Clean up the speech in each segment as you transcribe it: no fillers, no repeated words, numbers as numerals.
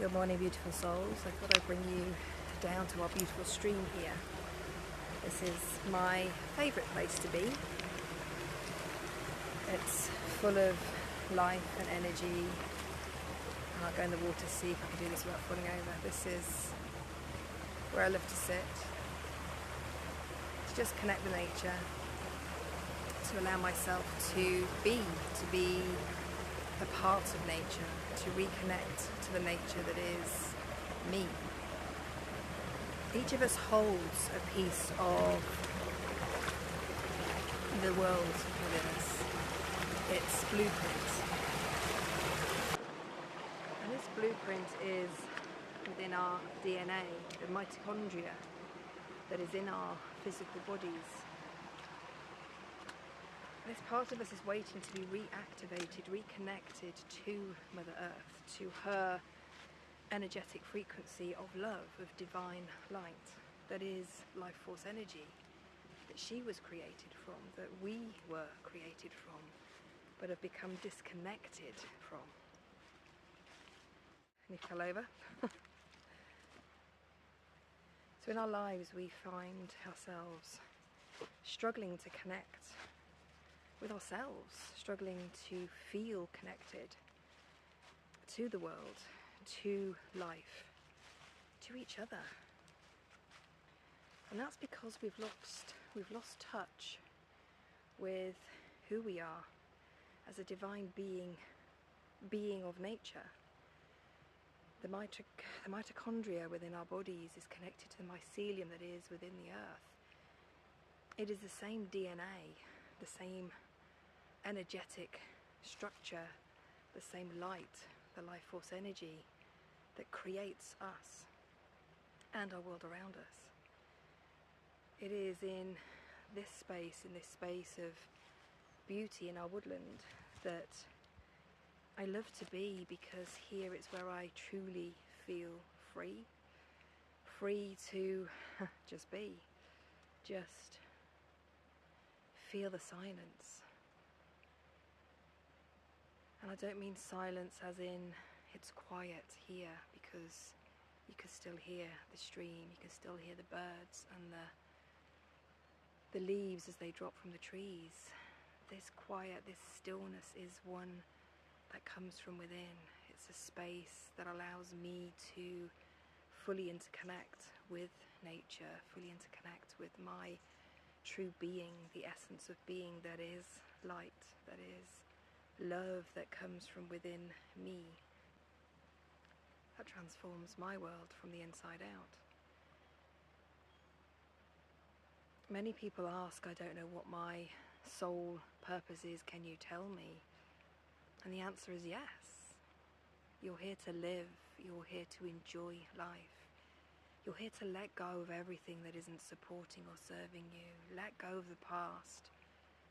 Good morning, beautiful souls. I thought I'd bring you down to our beautiful stream here. This is my favourite place to be. It's full of life and energy. I'll go in the water, see if I can do this without falling over. This is where I love to sit, to just connect with nature, to allow myself to be a part of nature, to reconnect to the nature that is me. Each of us holds a piece of the world within us, its blueprint. And this blueprint is within our DNA, the mitochondria that is in our physical bodies. This part of us is waiting to be reactivated, reconnected to Mother Earth, to her energetic frequency of love, of divine light, that is life force energy, that she was created from, that we were created from, but have become disconnected from. And you fell over? So in our lives we find ourselves struggling to connect with ourselves, struggling to feel connected to the world, to life, to each other. And that's because we've lost touch with who we are as a divine being of nature. The mitochondria within our bodies is connected to the mycelium that is within the earth. It is the same DNA, the same energetic structure, the same light, the life force energy that creates us and our world around us. It is in this space of beauty in our woodland that I love to be, because here it's where I truly feel free to just be, just feel the silence. And I don't mean silence as in it's quiet here, because you can still hear the stream, you can still hear the birds and the leaves as they drop from the trees. This quiet, this stillness is one that comes from within. It's a space that allows me to fully interconnect with nature, fully interconnect with my true being, the essence of being that is light, that is love, that comes from within me, that transforms my world from the inside out. Many people ask, I don't know what my soul purpose is, can you tell me? And the answer is yes. You're here to live, you're here to enjoy life. You're here to let go of everything that isn't supporting or serving you. Let go of the past.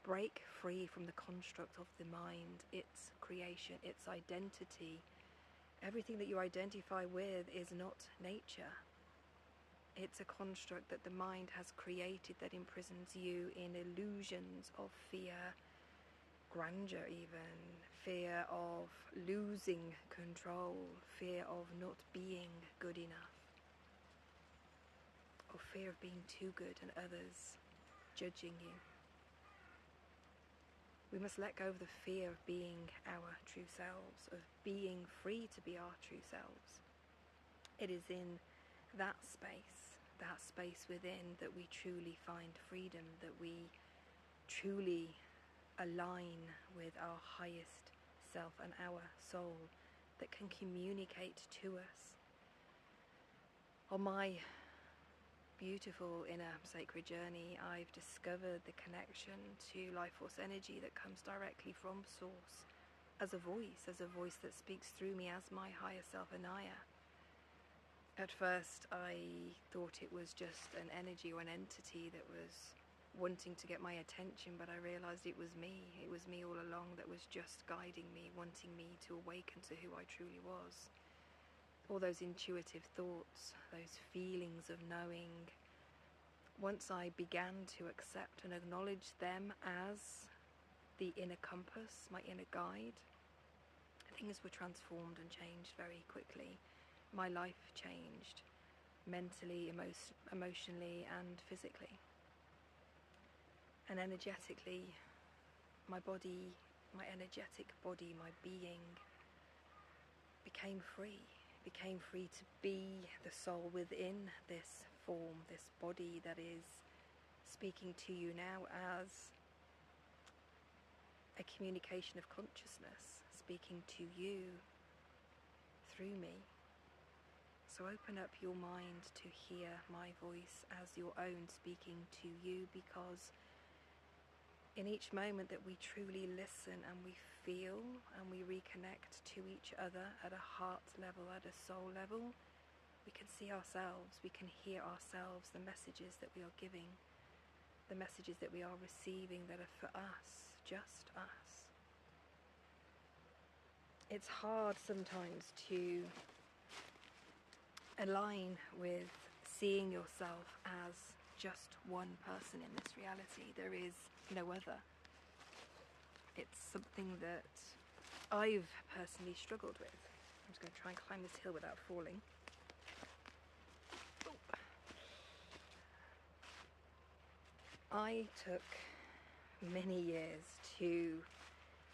Break free from the construct of the mind, its creation, its identity. Everything that you identify with is not nature. It's a construct that the mind has created that imprisons you in illusions of fear, grandeur even, fear of losing control, fear of not being good enough, or fear of being too good and others judging you. We must let go of the fear of being our true selves, of being free to be our true selves. It is in that space within, that we truly find freedom, that we truly align with our highest self and our soul that can communicate to us. On my beautiful inner sacred journey, I've discovered the connection to life force energy that comes directly from source, as a voice that speaks through me as my higher self, Anaya. At first I thought it was just an energy or an entity that was wanting to get my attention, but I realized it was me all along that was just guiding me, wanting me to awaken to who I truly was. All those intuitive thoughts, those feelings of knowing, once I began to accept and acknowledge them as the inner compass, my inner guide, things were transformed and changed very quickly. my life changed, mentally, emotionally and physically. And energetically, my body, my energetic body, my being became free to be the soul within this form, this body that is speaking to you now as a communication of consciousness, speaking to you through me. So open up your mind to hear my voice as your own speaking to you, because in each moment that we truly listen and we feel and we reconnect to each other at a heart level, at a soul level, we can see ourselves, we can hear ourselves, the messages that we are giving, the messages that we are receiving that are for us, just us. It's hard sometimes to align with seeing yourself as just one person in this reality. There is no other. It's something that I've personally struggled with. I'm just going to try and climb this hill without falling. I took many years to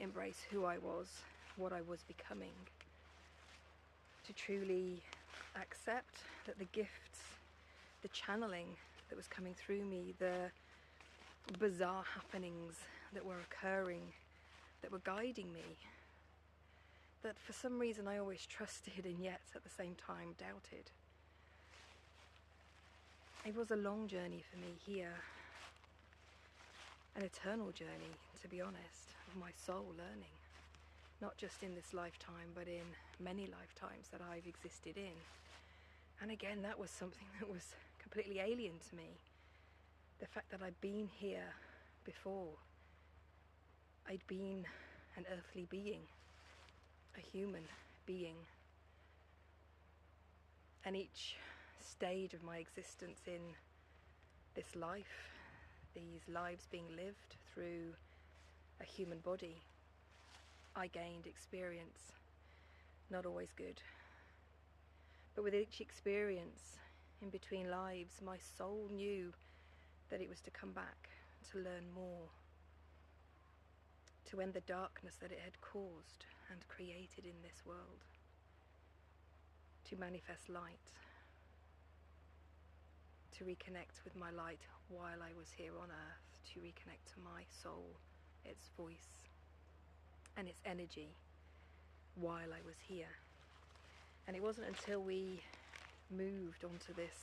embrace who I was, what I was becoming, to truly accept that the gifts, the channeling that was coming through me, the bizarre happenings that were occurring, that were guiding me, that for some reason I always trusted and yet at the same time doubted. It was a long journey for me here, an eternal journey, to be honest, of my soul learning, not just in this lifetime but in many lifetimes that I've existed in. And again, that was something that was completely alien to me. The fact that I'd been here before. I'd been an earthly being, a human being. And each stage of my existence in this life, these lives being lived through a human body, I gained experience, not always good. But with each experience, in between lives, my soul knew that it was to come back, to learn more, to end the darkness that it had caused and created in this world, to manifest light, to reconnect with my light while I was here on earth, to reconnect to my soul, its voice and its energy while I was here. And it wasn't until we moved onto this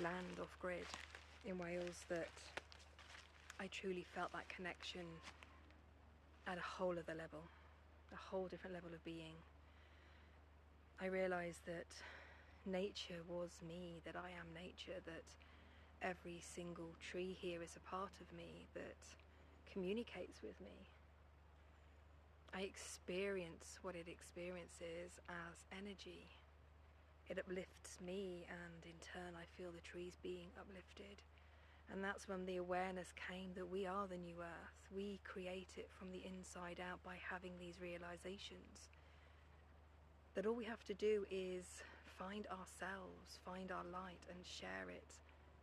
land off-grid in Wales that I truly felt that connection at a whole other level, a whole different level of being. I realised that nature was me, that I am nature, that every single tree here is a part of me, that communicates with me. I experience what it experiences as energy. It uplifts me, and in turn I feel the trees being uplifted. And that's when the awareness came that we are the new earth. We create it from the inside out by having these realizations. That all we have to do is find ourselves, find our light and share it.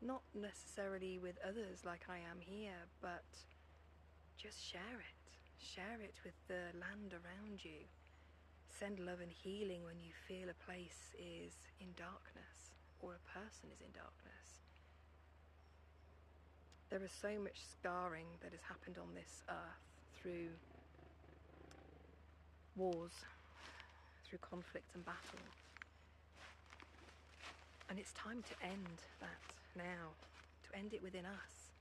Not necessarily with others like I am here, but just share it. Share it with the land around you. Send love and healing when you feel a place is in darkness or a person is in darkness. There is so much scarring that has happened on this earth through wars, through conflict and battle. And it's time to end that now, to end it within us,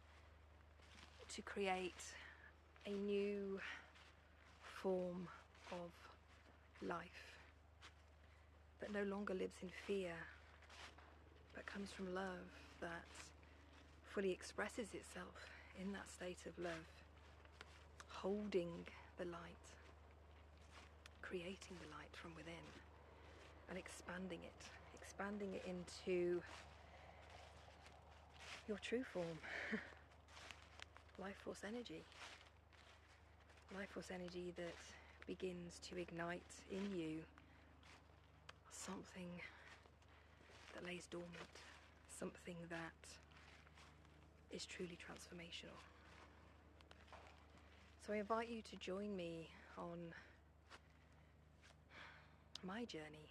to create a new form of life that no longer lives in fear, but comes from love, that fully expresses itself in that state of love, holding the light, creating the light from within, and expanding it into your true form. Life force energy that begins to ignite in you something that lays dormant, something that is truly transformational. So I invite you to join me on my journey.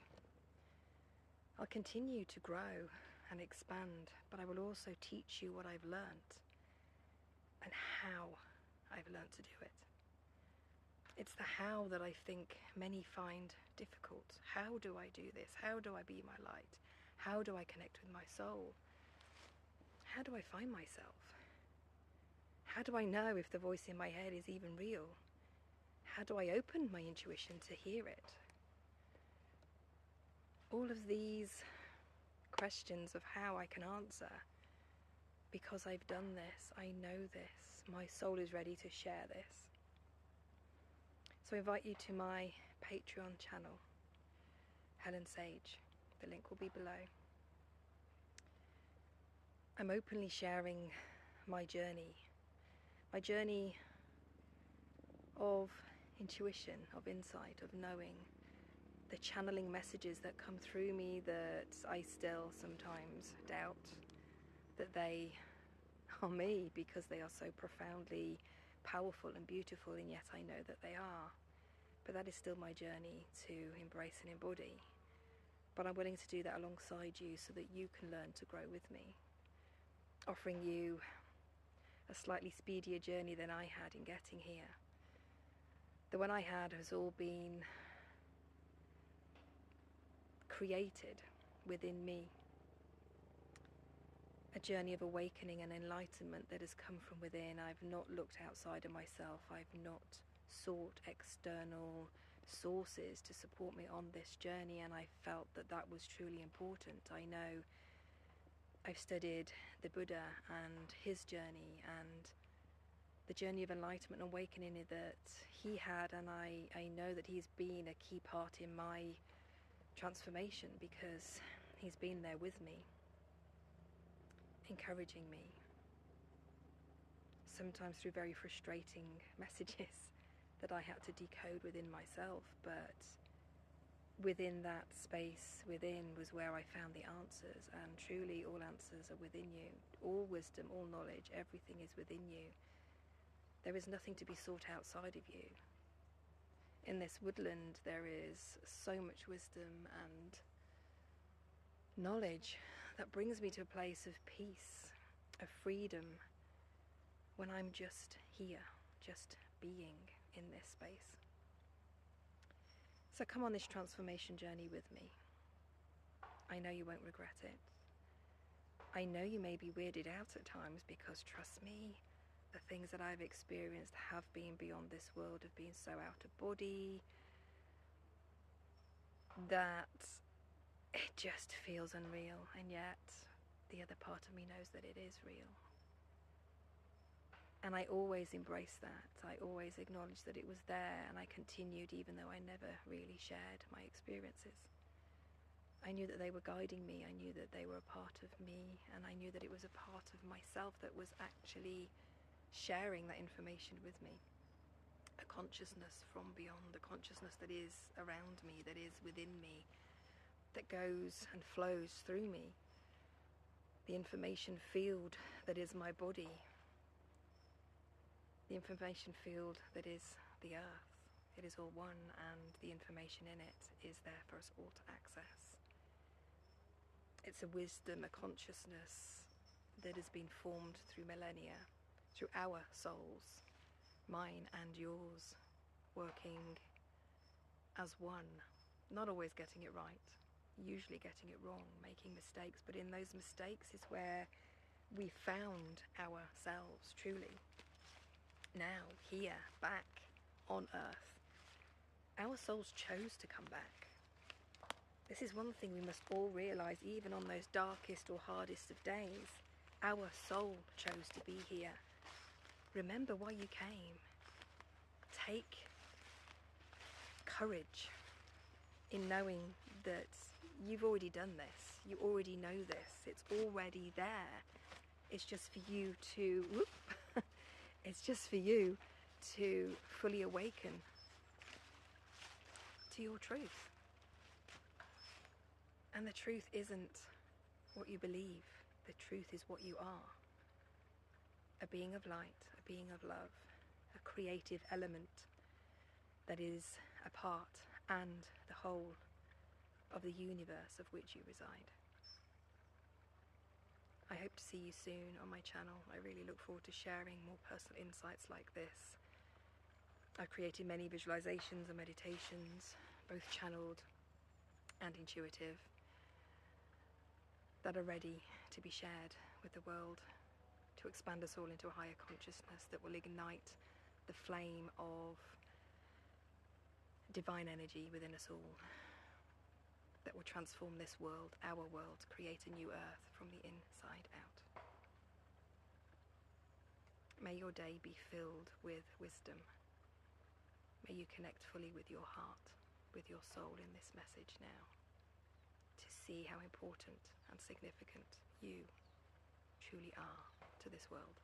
I'll continue to grow and expand, but I will also teach you what I've learnt and how I've learnt to do it. It's the how that I think many find difficult. How do I do this? How do I be my light? How do I connect with my soul? How do I find myself? How do I know if the voice in my head is even real? How do I open my intuition to hear it? All of these questions of how I can answer, because I've done this, I know this, my soul is ready to share this. So I invite you to my Patreon channel, Helen Sage. The link will be below. I'm openly sharing my journey of intuition, of insight, of knowing, the channeling messages that come through me that I still sometimes doubt that they are me, because they are so profoundly powerful and beautiful, and yet I know that they are. But that is still my journey to embrace and embody. But I'm willing to do that alongside you so that you can learn to grow with me, offering you a slightly speedier journey than I had in getting here. The one I had has all been created within me. A journey of awakening and enlightenment that has come from within. I've not looked outside of myself. I've not sought external sources to support me on this journey, and I felt that that was truly important. I know I've studied the Buddha and his journey and the journey of enlightenment and awakening that he had, and I know that he's been a key part in my transformation, because he's been there with me, encouraging me, sometimes through very frustrating messages that I had to decode within myself. But within that space within was where I found the answers, and truly all answers are within you. All wisdom, all knowledge, everything is within you. There is nothing to be sought outside of you. In this woodland there is so much wisdom and knowledge that brings me to a place of peace, of freedom, when I'm just here, just being in this space. So come on this transformation journey with me. I know you won't regret it. I know you may be weirded out at times, because trust me, the things that I've experienced have been beyond this world, of being so out of body that it just feels unreal, and yet the other part of me knows that it is real. And I always embraced that. I always acknowledged that it was there, and I continued even though I never really shared my experiences. I knew that they were guiding me, I knew that they were a part of me, and I knew that it was a part of myself that was actually sharing that information with me. A consciousness from beyond, a consciousness that is around me, that is within me, that goes and flows through me. The information field that is my body, the information field that is the earth. It is all one, and the information in it is there for us all to access. It's a wisdom, a consciousness that has been formed through millennia, through our souls, mine and yours, working as one, not always getting it right, usually getting it wrong, making mistakes, but in those mistakes is where we found ourselves truly. Now, here, back on earth, our souls chose to come back. This is one thing we must all realize, even on those darkest or hardest of days. Our soul chose to be here. Remember why you came. Take courage in knowing that you've already done this. You already know this. It's already there. It's just for you to, it's just for you to fully awaken to your truth. And the truth isn't what you believe. The truth is what you are. A being of light, a being of love, a creative element that is a part and the whole of the universe of which you reside. I hope to see you soon on my channel. I really look forward to sharing more personal insights like this. I've created many visualizations and meditations, both channeled and intuitive, that are ready to be shared with the world, to expand us all into a higher consciousness that will ignite the flame of divine energy within us all, that will transform this world, our world, create a new earth from the inside out. May your day be filled with wisdom. May you connect fully with your heart, with your soul in this message now, to see how important and significant you truly are to this world.